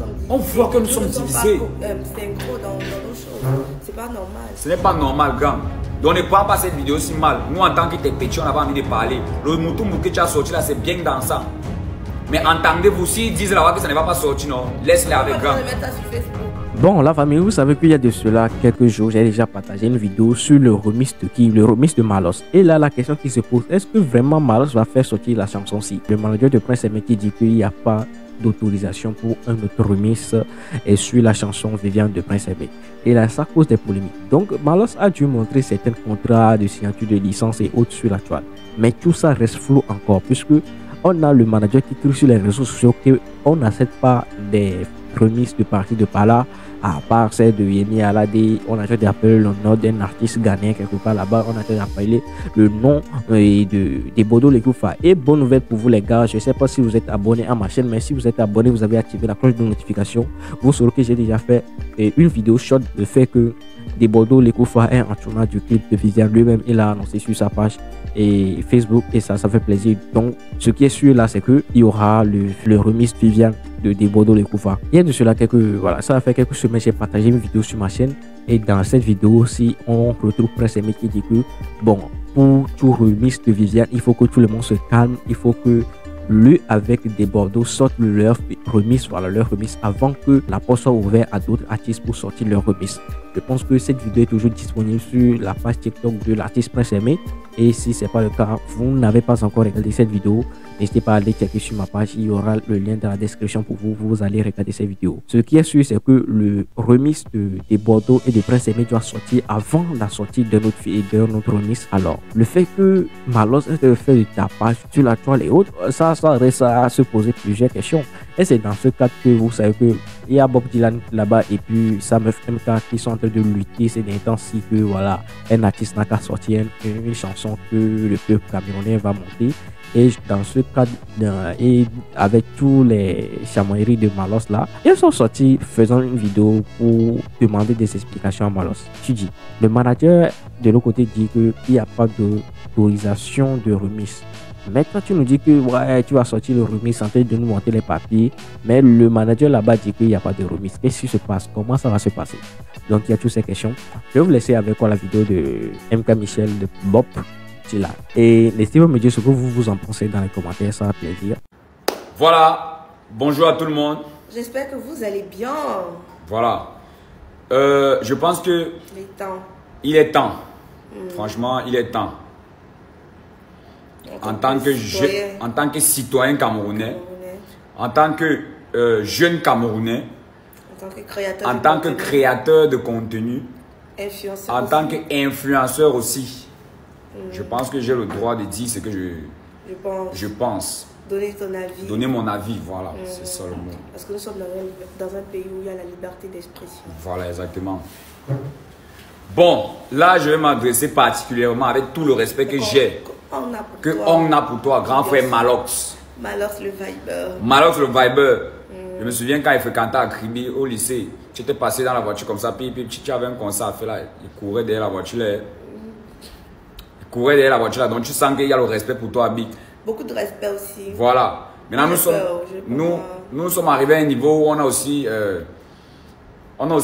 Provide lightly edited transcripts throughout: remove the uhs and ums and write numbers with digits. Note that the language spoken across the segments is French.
sommes divisés. On voit que nous sommes divisés. Synchro dans nos choses. C'est pas normal. Ce n'est pas normal, grand. Donc ne prends pas cette vidéo si mal. Nous, en tant que tes petits, on n'a pas envie de parler. Le mouton que tu as sorti là, c'est bien dansant. Mais entendez-vous, s'ils disent là-bas que ça ne va pas sortir, non, laisse-les avec grand. Bon, la famille, vous savez qu'il y a de cela quelques jours, j'ai déjà partagé une vidéo sur le remix de qui? Le remix de Malos. Et là, la question qui se pose, est-ce que vraiment Malos va faire sortir la chanson-ci? Le manager de Prince Aimé qui dit qu'il n'y a pas d'autorisation pour un autre remix et sur la chanson Viviane de Prince Aimé. Et là, ça cause des polémiques. Donc, Malos a dû montrer certains contrats de signature de licence et autres sur la toile. Mais tout ça reste flou encore, puisque on a le manager qui crie sur les réseaux sociaux qu'on n'accepte pas des remises de partie de par là, à part celle de Yemi Alade. On a déjà appelé le nom d'un artiste ghanéen quelque part là-bas. On a déjà appelé le nom de Bodo Lekoufa. Et bonne nouvelle pour vous les gars, je ne sais pas si vous êtes abonné à ma chaîne, mais si vous êtes abonné, vous avez activé la cloche de notification, vous saurez que j'ai déjà fait une vidéo short de fait que Bodo Lekoufa est en tournage du clip de Viviane. Lui-même, il a annoncé sur sa page et Facebook, et ça fait plaisir. Donc ce qui est sûr là, c'est que il y aura le remix Viviane de Bodo Lekoufa. Il y a de cela voilà, ça a fait quelques semaines, j'ai partagé une vidéo sur ma chaîne, et dans cette vidéo aussi on retrouve Prince Aimé qui dit que bon, pour tout remix de Viviane, il faut que tout le monde se calme, il faut que lui avec Bordeaux sortent leur remix, voilà, leur remix avant que la porte soit ouverte à d'autres artistes pour sortir leur remix. Je pense que cette vidéo est toujours disponible sur la page TikTok de l'artiste Prince Aimé, et si ce n'est pas le cas, vous n'avez pas encore regardé cette vidéo, n'hésitez pas à aller checker sur ma page, il y aura le lien dans la description pour vous, vous allez regarder cette vidéo. Ce qui est sûr, c'est que le remix de Bordeaux et de Prince Aimé doit sortir avant la sortie de notre remix. Alors, le fait que Malos ait fait du tapage sur la toile et autres, ça reste à se poser plusieurs questions. Et c'est dans ce cadre que vous savez que il y a Bob Dylan là-bas et puis Sam FMK qui sont en train de lutter ces derniers temps-ci que voilà, un artiste n'a qu'à sortir une chanson que le peuple camerounais va monter. Et dans ce cadre, et avec tous les chamoiries de Malos là, ils sont sortis faisant une vidéo pour demander des explications à Malos. Tu dis, le manager de l'autre côté dit qu'il n'y a pas d'autorisation de remix. Mais toi, tu nous dis que ouais, tu vas sortir le remix en train de nous monter les papiers, mais le manager là-bas dit qu'il n'y a pas de remix. Qu'est-ce qui se passe? Comment ça va se passer? Donc, il y a toutes ces questions. Je vais vous laisser avec la vidéo de MK Michel de Bob. Là. Et n'hésitez pas à me dire ce que vous en pensez dans les commentaires, ça va plaisir. Voilà, bonjour à tout le monde. J'espère que vous allez bien. Voilà, je pense que il est temps. Franchement, il est temps. En tant que citoyen camerounais, en tant que jeune camerounais, en tant que créateur de contenu, en tant qu'influenceur aussi. Je pense que j'ai le droit de dire ce que je pense. Donner ton avis. Donner mon avis, voilà, c'est ça le mot. Parce que nous sommes dans un pays où il y a la liberté d'expression. Voilà, exactement. Bon, là, je vais m'adresser particulièrement avec tout le respect que j'ai. On a pour toi, grand frère Malox. Malox le Viber. Malox le Viber. Je me souviens quand il fréquentait à Kribi au lycée. Tu étais passé dans la voiture comme ça, puis tu avais un concert à faire là. Il courait derrière la voiture là. Donc tu sens qu'il y a le respect pour toi, Big. Beaucoup de respect aussi. Voilà. Maintenant, nous sommes arrivés à un niveau où on a aussi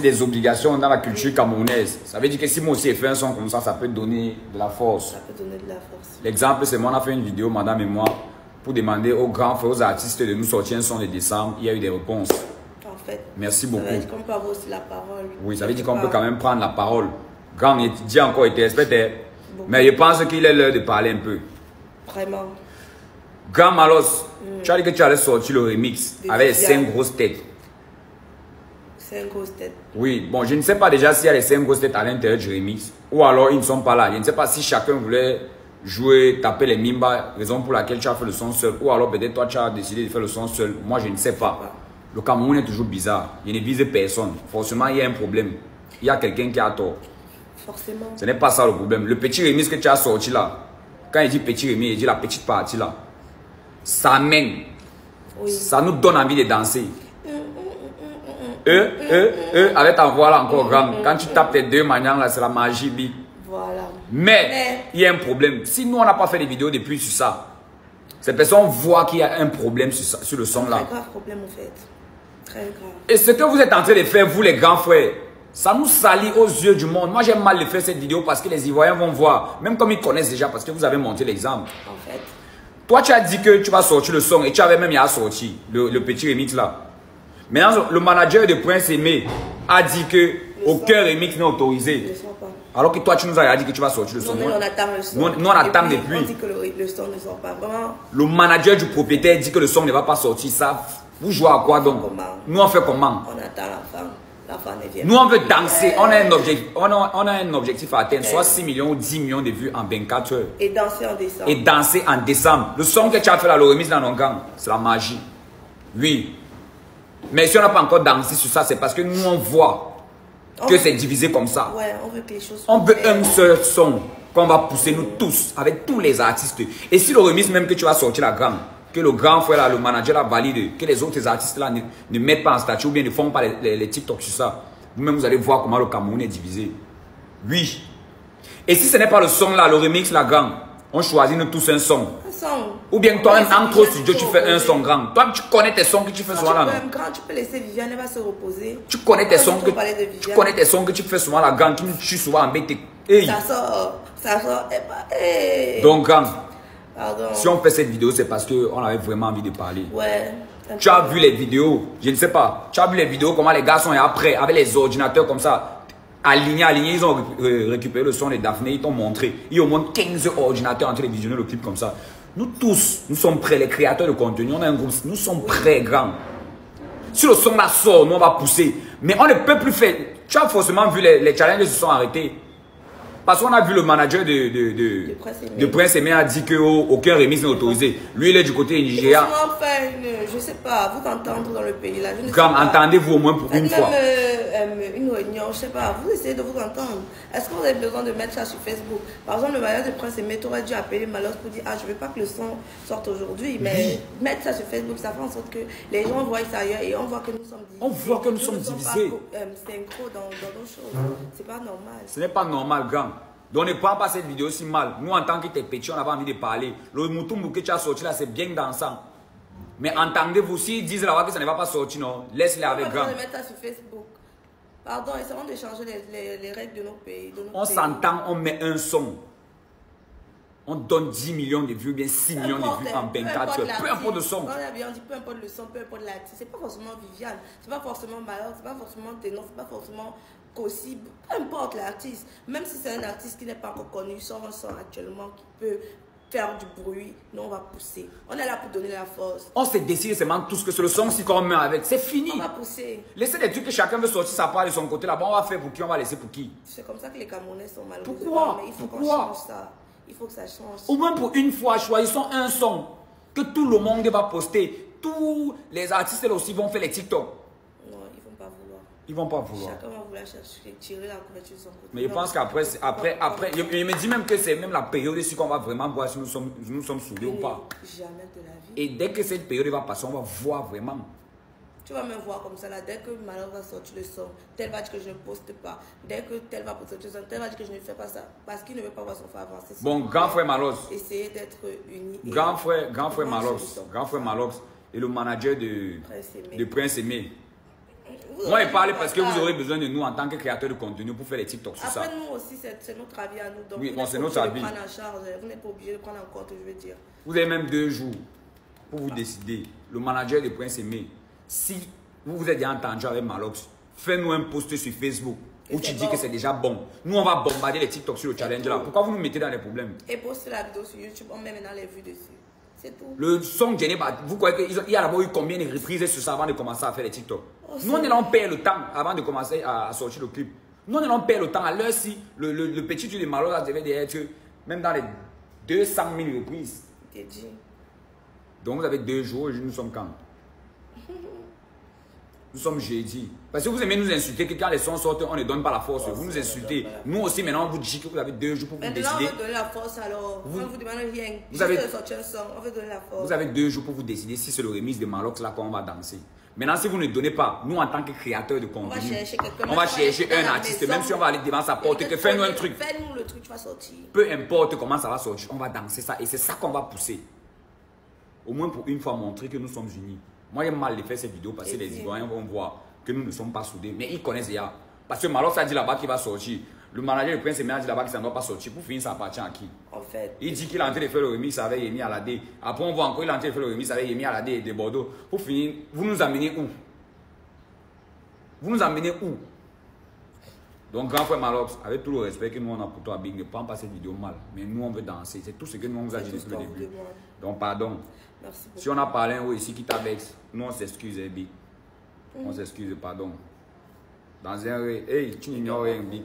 des obligations dans la culture camerounaise. Ça veut dire que si moi aussi j'ai fait un son comme ça peut donner de la force. Ça peut donner de la force. L'exemple, c'est moi, on a fait une vidéo, madame et moi, pour demander aux grands frères, aux artistes de nous sortir un son de décembre. Il y a eu des réponses. En fait, merci beaucoup. Ça veut dire qu'on peut avoir aussi la parole. Oui, ça veut dire qu'on peut quand même prendre la parole. Grand étudiant encore été respecté. Mais je pense qu'il est l'heure de parler un peu. Vraiment. Grand Malos, tu as dit que tu allais sortir le remix avec 5 grosses têtes. 5 grosses têtes. Oui, bon, je ne sais pas déjà s'il y a les 5 grosses têtes à l'intérieur du remix. Ou alors ils ne sont pas là. Je ne sais pas si chacun voulait jouer, taper les mimbas, raison pour laquelle tu as fait le son seul. Ou alors peut-être toi tu as décidé de faire le son seul. Moi je ne sais pas. Le Cameroun est toujours bizarre. Il ne vise personne. Forcément il y a un problème. Il y a quelqu'un qui a tort. Forcément. Ce n'est pas ça le problème. Le petit remix que tu as sorti là, quand il dit petit remix, il dit la petite partie là, ça mène. Oui. Ça nous donne envie de danser. Avec ta voix là encore grande. Quand tu tapes tes deux manières là, c'est la magie, Big. Voilà. Mais il y a un problème. Si nous on n'a pas fait des vidéos depuis sur ça, ces personnes voient qu'il y a un problème sur le son là. Très grave problème en fait. Très grave. Et ce que vous êtes en train de faire, vous les grands frères, ça nous salit aux yeux du monde. Moi, j'aime mal de faire cette vidéo parce que les Ivoiriens vont voir, même comme ils connaissent déjà, parce que vous avez montré l'exemple. En fait. Toi, tu as dit que tu vas sortir le son et tu avais même sorti le petit remix là. Maintenant, le manager de Prince Aimé a dit que aucun remix n'est autorisé. Ne sort pas. Alors que toi, tu nous as dit que tu vas sortir le son. Non, mais on attend le son. Nous, on attend puis, depuis. On dit que le son ne sort pas. Vraiment. Le manager du propriétaire dit que le son ne va pas sortir. Ça, vous jouez à quoi donc? Nous, on fait comment? On attend la femme. La femme ne vient. Nous, on veut danser. On a un objectif à atteindre. Soit 6 millions ou 10 millions de vues en 24 heures. Et danser en décembre. Et danser en décembre. Le son que tu as fait là, le remise dans nos gangs, c'est la magie. Oui. Mais si on n'a pas encore dansé sur ça, c'est parce que nous, on voit que c'est divisé comme ça. Ouais, on veut que les choses. On veut un seul son qu'on va pousser nous tous, avec tous les artistes. Et si le remise même que tu vas sortir la grande, que le grand frère là, le manager là valide, que les autres artistes là ne mettent pas en statut ou bien ne font pas les TikTok sur ça, vous-même vous allez voir comment le Cameroun est divisé. Oui. Et si ce n'est pas le son là, le remix la grande, on choisit nous tous un son. Ou bien toi-même, entre au studio, tu fais un son grand. Toi, tu connais tes sons que tu fais souvent là, non? Quand tu peux laisser Viviane, elle va se reposer. Tu connais tes sons que tu fais souvent la grande, tu me tues souvent en bête. Hey. Ça sort. Hey. Donc, grand, pardon. Si on fait cette vidéo, c'est parce qu'on avait vraiment envie de parler. Ouais. Tu as vu les vidéos, je ne sais pas. Tu as vu les vidéos, comment les gars sont après, avec les ordinateurs comme ça. Alignés, ils ont récupéré le son de Daphné, ils t'ont montré. Il y a au moins 15 ordinateurs en train de visionner le clip comme ça. Nous tous, nous sommes prêts, les créateurs de contenu, on a un groupe, nous sommes prêts, grands. Si le son là sort, nous on va pousser. Mais on ne peut plus faire. Tu as forcément vu les challenges se sont arrêtés. Parce qu'on a vu le manager de Prince Aimé a dit qu'aucun remix n'est autorisé. Lui, il est du côté Nigeria. Je ne sais pas, vous entendre dans le pays là. Quand entendez-vous au moins pour une fois. Une réunion, je ne sais pas, vous essayez de vous entendre. Est-ce que vous avez besoin de mettre ça sur Facebook? Par exemple, le manager de Prince Aimé, tu aurais dû appeler Malos pour dire, ah, je ne veux pas que le son sorte aujourd'hui, mais mettre ça sur Facebook, ça fait en sorte que les gens voient ça ailleurs et on voit que nous sommes divisés. On voit que nous sommes divisés. Synchro dans d'autres choses. C'est pas normal. Ce n'est pas normal, grand. Donc ne prends pas cette vidéo si mal. Nous, en tant que t'es petit, on avait envie de parler. Le moutoumou que tu as sorti là, c'est bien dansant. Mais entendez-vous, s'ils disent là-bas que ça ne va pas sortir, non, laisse-les avec grand. On va mettre ça sur Facebook. Pardon, essayons de changer les règles de nos pays. On s'entend, on met un son. On donne 10 millions de vues, bien 6 millions de vues en 24 heures. Peu importe le son. On dit peu importe le son, peu importe l'artiste. C'est pas forcément Viviane, c'est pas forcément Malheur, c'est pas forcément Ténor, c'est pas forcément Kossi. Peu importe l'artiste. Même si c'est un artiste qui n'est pas encore connu, sort un son actuellement qui peut faire du bruit, nous on va pousser. On est là pour donner la force. On s'est décidé seulement tous que c'est le son si qu'on met avec. C'est fini. On va pousser. Laissez les trucs que chacun veut sortir sa part de son côté là-bas. On va faire pour qui, on va laisser pour qui. C'est comme ça que les Camerounais sont malheureux. Pourquoi? Mais il faut qu'on change ça. Il faut que ça change. Au moins pour une fois, choisissons un son que tout le monde va poster. Tous les artistes là aussi vont faire les TikTok. Non, ils ne vont pas vouloir. Ils ne vont pas vouloir. Chacun va vouloir chercher, tirer la couverture de son côté. Mais je pense qu'après, je me dis même que c'est même la période ici qu'on va vraiment voir si nous sommes soudés ou pas. Jamais de la vie. Et dès que cette période va passer, on va voir vraiment. Tu vas me voir comme ça là, dès que Malheur va sortir le son, tel va dire que je ne poste pas, dès que tel va poster le son, tel va dire que je ne fais pas ça, parce qu'il ne veut pas voir son frère avancer. Bon, grand frère Malox. Essayez d'être unis. Grand frère Malox et le manager de Prince Aimé. Moi, je parle parce que vous aurez besoin de nous en tant que créateurs de contenu pour faire les TikTok sur ça. Après, nous aussi, c'est notre avis à nous. Donc, oui, bon, c'est notre avis. Vous n'êtes pas obligé de prendre en compte, je veux dire. Vous avez même 2 jours pour vous décider. Le manager de Prince Aimé. Si vous vous êtes déjà entendu avec Malox, fais-nous un post sur Facebook où tu dis que c'est déjà bon. Nous, on va bombarder les TikTok sur le challenge là. Pourquoi vous nous mettez dans les problèmes? Et poste la vidéo sur YouTube, on met maintenant les vues dessus. C'est tout. Le son Geneva, vous croyez qu'il y a d'abord eu combien de reprises sur ça avant de commencer à faire les TikTok? Nous, on est là, on perd le temps avant de commencer à sortir le clip. Nous, on est là, on perd le temps. À l'heure, si le petit truc de Malox devait être même dans les 200 000 reprises. Donc, vous avez 2 jours et nous sommes quand? Nous sommes jeudi. Parce que vous aimez nous insulter que quand les sons sortent, on ne donne pas la force. Vous nous insultez. Nous aussi, maintenant, on vous dit que vous avez 2 jours pour vous décider. Maintenant, on veut donner la force alors. On vous demande rien. Vous avez sorti un son, on veut donner la force. Vous avez 2 jours pour vous décider si c'est le remix de Malox là qu'on va danser. Maintenant, si vous ne donnez pas, nous en tant que créateurs de contenu, on va chercher un artiste, même si on va aller devant sa porte, que fais-nous un truc. Fais-nous le truc, tu vas sortir. Peu importe comment ça va sortir, on va danser ça et c'est ça qu'on va pousser. Au moins pour une fois montrer que nous sommes unis. Moi, j'ai mal de faire cette vidéo parce que les Ivoiriens vont voir que nous ne sommes pas soudés. Mais ils connaissent déjà. Parce que Malos a dit là-bas qu'il va sortir. Le manager du Prince Emmanuel a dit là-bas qu'il ne doit pas sortir. Pour finir, ça appartient à qui? En fait. Il dit qu'il est en train de faire le remix avec Yemi Alade. Après, on voit encore qu'il est en train de faire le remix avec Yemi Alade et de Bordeaux. Pour finir, vous nous amenez où? Vous nous amenez où? Donc, grand frère Malox, avec tout le respect que nous on a pour toi, Big, ne prends pas cette vidéo mal. Mais nous, on veut danser. C'est tout ce que nous on vous a dit depuis le début. Donc, pardon. Merci beaucoup. Si on a parlé un ici qui t'avexe, nous on s'excuse, Big. On s'excuse, pardon. Dans un hey, tu n'ignores rien, Big.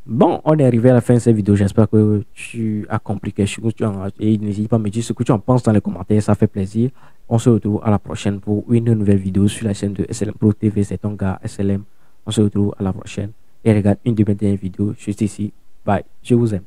Bon, on est arrivé à la fin de cette vidéo. J'espère que tu as compris quelque chose. Et n'hésite pas à me dire ce que tu en penses dans les commentaires. Ça fait plaisir. On se retrouve à la prochaine pour une nouvelle vidéo sur la chaîne de SLM Pro TV. C'est ton gars SLM. On se retrouve à la prochaine. Et regarde une de mes dernières vidéos juste ici. Bye. Je vous aime.